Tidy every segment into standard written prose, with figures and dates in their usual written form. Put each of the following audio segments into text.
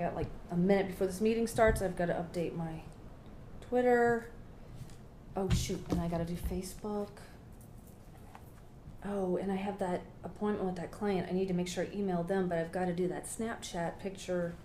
got like a minute before this meeting starts. I've got to update my Twitter. Oh shoot, and I got to do Facebook. Oh, and I have that appointment with that client. I need to make sure I email them, but I've got to do that Snapchat picture.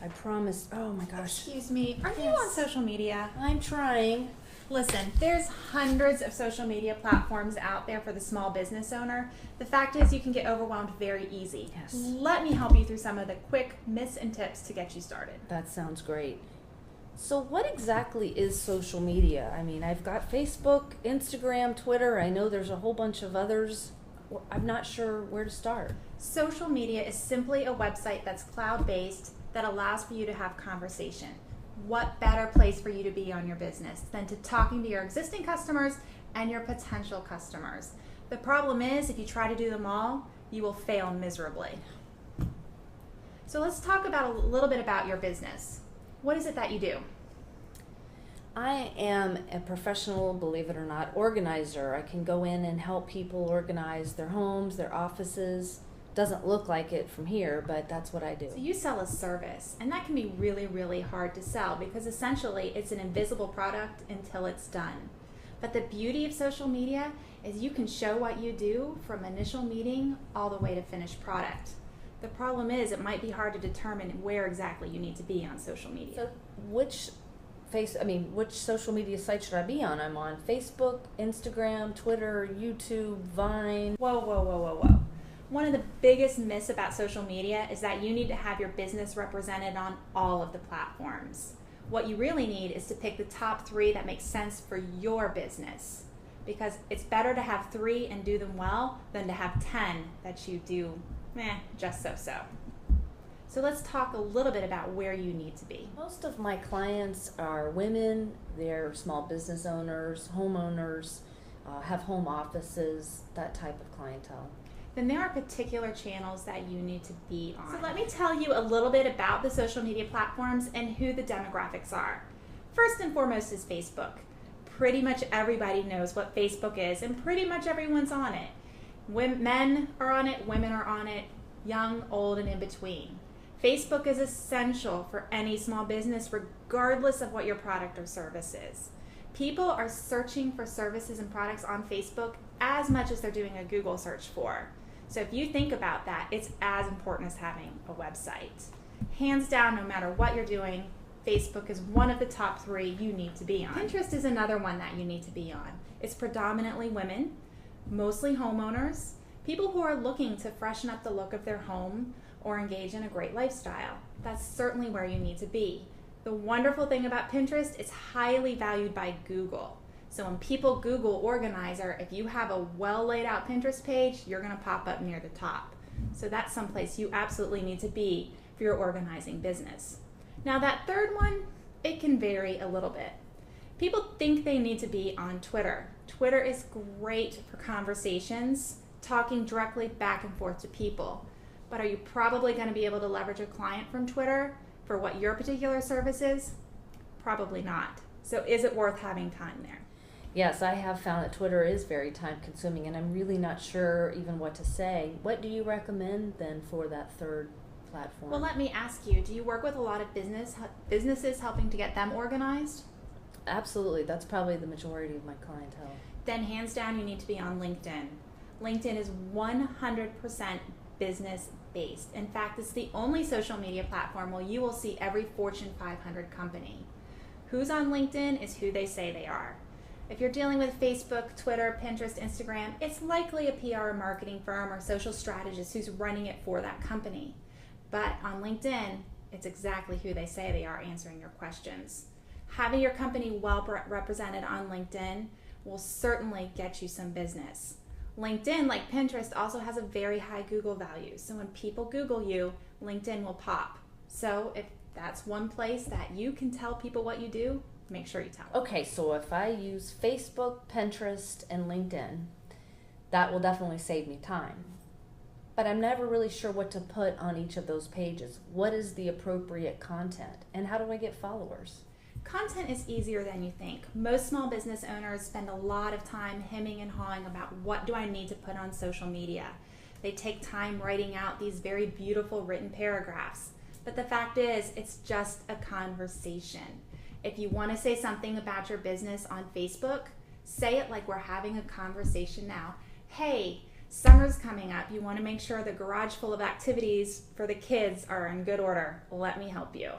I promised. Oh my gosh. Excuse me, are you on social media? I'm trying. Listen, there's hundreds of social media platforms out there for the small business owner. The fact is you can get overwhelmed very easy. Yes. Let me help you through some of the quick myths and tips to get you started. That sounds great. So what exactly is social media? I mean, I've got Facebook, Instagram, Twitter. I know there's a whole bunch of others. I'm not sure where to start. Social media is simply a website that's cloud-based that allows for you to have conversation. What better place for you to be on your business than to talking to your existing customers and your potential customers? The problem is, if you try to do them all, you will fail miserably. So let's talk about a little bit about your business. What is it that you do? I am a professional, believe it or not, organizer. I can go in and help people organize their homes, their offices. Doesn't look like it from here, but that's what I do. So you sell a service, and that can be really, really hard to sell because essentially it's an invisible product until it's done. But the beauty of social media is you can show what you do from initial meeting all the way to finished product. The problem is it might be hard to determine where exactly you need to be on social media. So which social media site should I be on? I'm on Facebook, Instagram, Twitter, YouTube, Vine. Whoa, whoa, whoa, whoa, whoa. One of the biggest myths about social media is that you need to have your business represented on all of the platforms. What you really need is to pick the top 3 that make sense for your business, because it's better to have 3 and do them well than to have 10 that you do just so-so. So let's talk a little bit about where you need to be. Most of my clients are women. They're small business owners, homeowners, have home offices, that type of clientele. Then there are particular channels that you need to be on. So let me tell you a little bit about the social media platforms and who the demographics are. First and foremost is Facebook. Pretty much everybody knows what Facebook is, and pretty much everyone's on it. Men are on it, women are on it, young, old, and in between. Facebook is essential for any small business regardless of what your product or service is. People are searching for services and products on Facebook as much as they're doing a Google search for. So if you think about that, it's as important as having a website. Hands down, no matter what you're doing, Facebook is one of the top 3 you need to be on. Pinterest is another one that you need to be on. It's predominantly women, mostly homeowners, people who are looking to freshen up the look of their home or engage in a great lifestyle. That's certainly where you need to be. The wonderful thing about Pinterest, it's highly valued by Google. So when people Google organizer, if you have a well laid out Pinterest page, you're gonna pop up near the top. So that's someplace you absolutely need to be for your organizing business. Now that third one, it can vary a little bit. People think they need to be on Twitter. Twitter is great for conversations, talking directly back and forth to people. But are you probably gonna be able to leverage a client from Twitter for what your particular service is? Probably not. So is it worth having time there? Yes, I have found that Twitter is very time consuming, and I'm really not sure even what to say. What do you recommend then for that third platform? Well, let me ask you, do you work with a lot of businesses helping to get them organized? Absolutely. That's probably the majority of my clientele. Then hands down, you need to be on LinkedIn. LinkedIn is 100% business based. In fact, it's the only social media platform where you will see every Fortune 500 company. Who's on LinkedIn is who they say they are. If you're dealing with Facebook, Twitter, Pinterest, Instagram, it's likely a PR or marketing firm or social strategist who's running it for that company. But on LinkedIn, it's exactly who they say they are answering your questions. Having your company well represented on LinkedIn will certainly get you some business. LinkedIn, like Pinterest, also has a very high Google value. So when people Google you, LinkedIn will pop. So if that's one place that you can tell people what you do, make sure you tell them. Okay, so if I use Facebook, Pinterest, and LinkedIn, that will definitely save me time. But I'm never really sure what to put on each of those pages. What is the appropriate content? And how do I get followers? Content is easier than you think. Most small business owners spend a lot of time hemming and hawing about what do I need to put on social media. They take time writing out these very beautiful written paragraphs. But the fact is, it's just a conversation. If you want to say something about your business on Facebook, say it like we're having a conversation now. Hey, summer's coming up. You want to make sure the garage full of activities for the kids are in good order. Let me help you.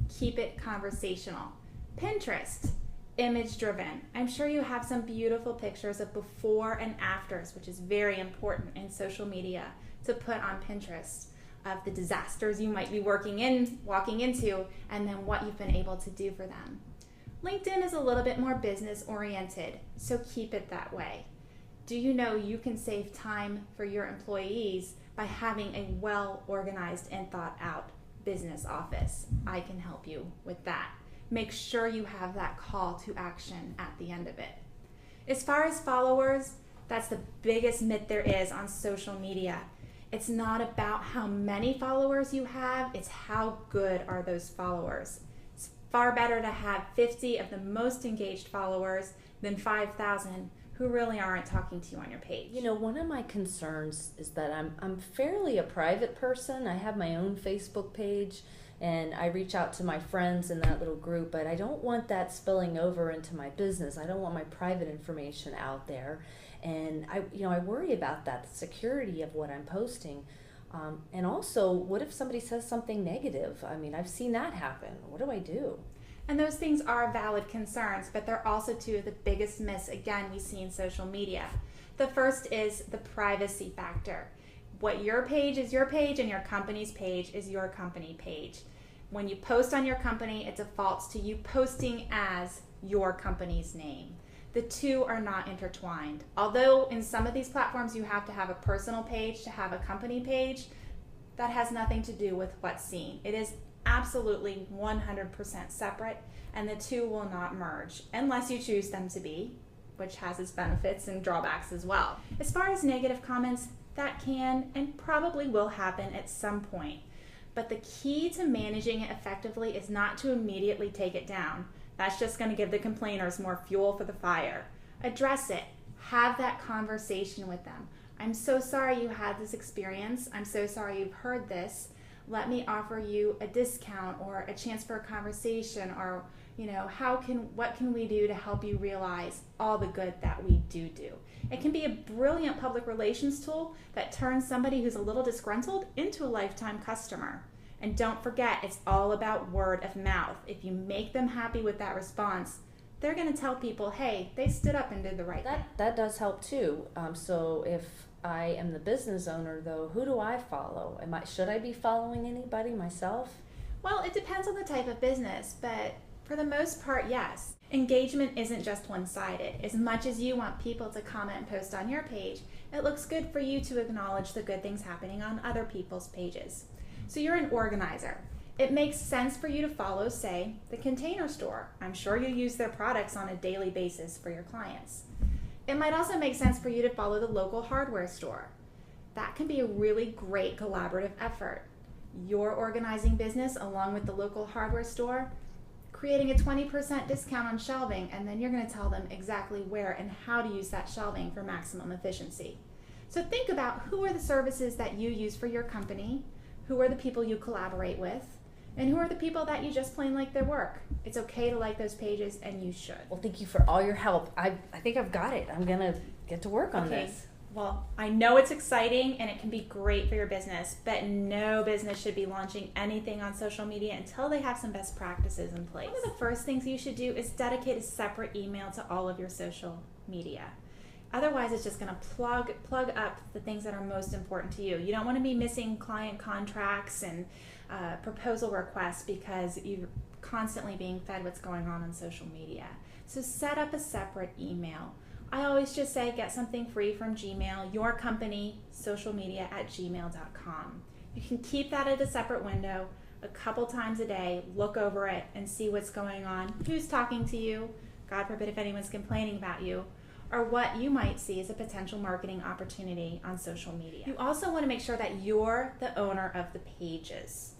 Keep it conversational. Pinterest, image driven. I'm sure you have some beautiful pictures of before and afters, which is very important in social media to put on Pinterest, of the disasters you might be walking into, and then what you've been able to do for them. LinkedIn is a little bit more business oriented, so keep it that way. Do you know you can save time for your employees by having a well organized and thought out business office? I can help you with that. Make sure you have that call to action at the end of it. As far as followers, that's the biggest myth there is on social media. It's not about how many followers you have, it's how good are those followers. It's far better to have 50 of the most engaged followers than 5,000 who really aren't talking to you on your page. You know, one of my concerns is that I'm fairly a private person. I have my own Facebook page and I reach out to my friends in that little group, but I don't want that spilling over into my business. I don't want my private information out there. And I worry about that, the security of what I'm posting. And also, what if somebody says something negative? I mean, I've seen that happen. What do I do? And those things are valid concerns, but they're also two of the biggest myths, again, we see in social media. The first is the privacy factor. What your page is your page and your company's page is your company page. When you post on your company, it defaults to you posting as your company's name. The two are not intertwined. Although in some of these platforms you have to have a personal page to have a company page, that has nothing to do with what's seen. It is absolutely 100% separate, and the two will not merge unless you choose them to be, which has its benefits and drawbacks as well. As far as negative comments, that can and probably will happen at some point. But the key to managing it effectively is not to immediately take it down. That's just going to give the complainers more fuel for the fire. Address it. Have that conversation with them. I'm so sorry you had this experience. I'm so sorry you've heard this. Let me offer you a discount or a chance for a conversation, or what can we do to help you realize all the good that we do. It can be a brilliant public relations tool that turns somebody who's a little disgruntled into a lifetime customer. And don't forget, it's all about word of mouth. If you make them happy with that response, they're going to tell people, hey, they stood up and did the right thing. That does help too. So if I am the business owner, though, who do I follow? Should I be following anybody myself? Well, it depends on the type of business, but for the most part, yes. Engagement isn't just one-sided. As much as you want people to comment and post on your page, it looks good for you to acknowledge the good things happening on other people's pages. So you're an organizer. It makes sense for you to follow, say, the Container Store. I'm sure you use their products on a daily basis for your clients. It might also make sense for you to follow the local hardware store. That can be a really great collaborative effort. You're organizing business along with the local hardware store, creating a 20% discount on shelving, and then you're going to tell them exactly where and how to use that shelving for maximum efficiency. So think about who are the services that you use for your company, who are the people you collaborate with, and who are the people that you just plain like their work. It's okay to like those pages, and you should. Well, thank you for all your help. I think I've got it. I'm going to get to work on this. Well, I know it's exciting and it can be great for your business, but no business should be launching anything on social media until they have some best practices in place. One of the first things you should do is dedicate a separate email to all of your social media. Otherwise, it's just going to plug up the things that are most important to you. You don't want to be missing client contracts and proposal requests because you're constantly being fed what's going on social media. So set up a separate email. I always just say get something free from Gmail, your company, socialmedia@gmail.com. You can keep that at a separate window a couple times a day, look over it and see what's going on, who's talking to you, God forbid if anyone's complaining about you, or what you might see as a potential marketing opportunity on social media. You also want to make sure that you're the owner of the pages.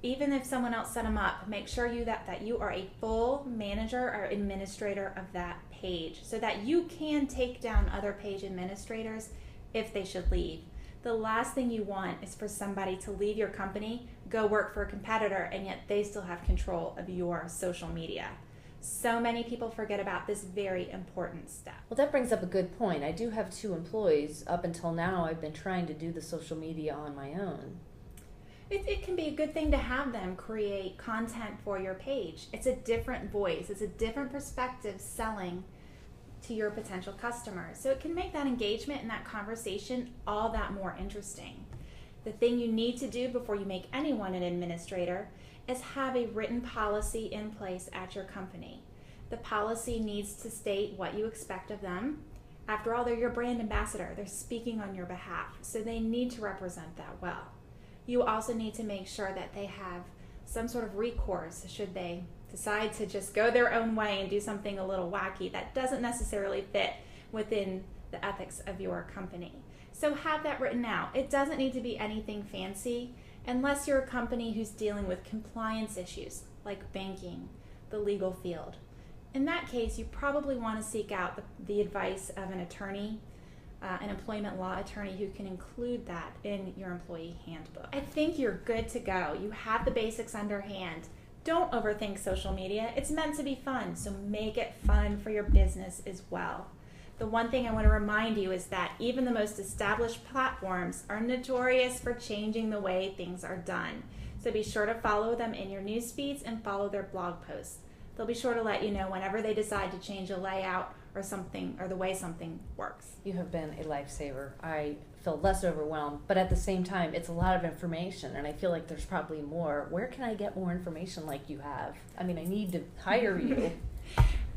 Even if someone else set them up, make sure that you are a full manager or administrator of that page so that you can take down other page administrators if they should leave. The The last thing you want is for somebody to leave your company, go work for a competitor, and yet they still have control of your social media. So many people forget about this very important step. Well, that brings up a good point. I do have 2 employees. Up until now, I've been trying to do the social media on my own. It can be a good thing to have them create content for your page. It's a different voice. It's a different perspective selling to your potential customers. So it can make that engagement and that conversation all that more interesting. The thing you need to do before you make anyone an administrator is have a written policy in place at your company. The policy needs to state what you expect of them. After all, they're your brand ambassador. They're speaking on your behalf, so they need to represent that well. You also need to make sure that they have some sort of recourse should they decide to just go their own way and do something a little wacky that doesn't necessarily fit within the ethics of your company. So have that written out. It doesn't need to be anything fancy unless you're a company who's dealing with compliance issues like banking, the legal field. In that case, you probably want to seek out the advice of an attorney, an employment law attorney who can include that in your employee handbook. I think you're good to go. You have the basics underhand. Don't overthink social media. It's meant to be fun, so make it fun for your business as well. The one thing I want to remind you is that even the most established platforms are notorious for changing the way things are done. So be sure to follow them in your news feeds and follow their blog posts. They'll be sure to let you know whenever they decide to change a layout or something, or the way something works. You have been a lifesaver. I feel less overwhelmed, but at the same time, it's a lot of information, and I feel like there's probably more. Where can I get more information like you have? I mean, I need to hire you.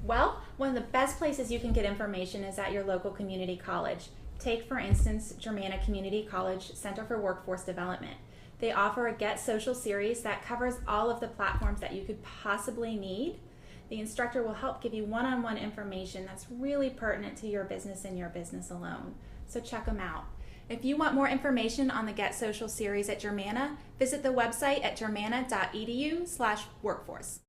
Well, one of the best places you can get information is at your local community college. Take, for instance, Germanna Community College Center for Workforce Development. They offer a Get Social series that covers all of the platforms that you could possibly need. The instructor will help give you one-on-one information that's really pertinent to your business and your business alone. So check them out. If you want more information on the Get Social series at Germanna, visit the website at germanna.edu/workforce.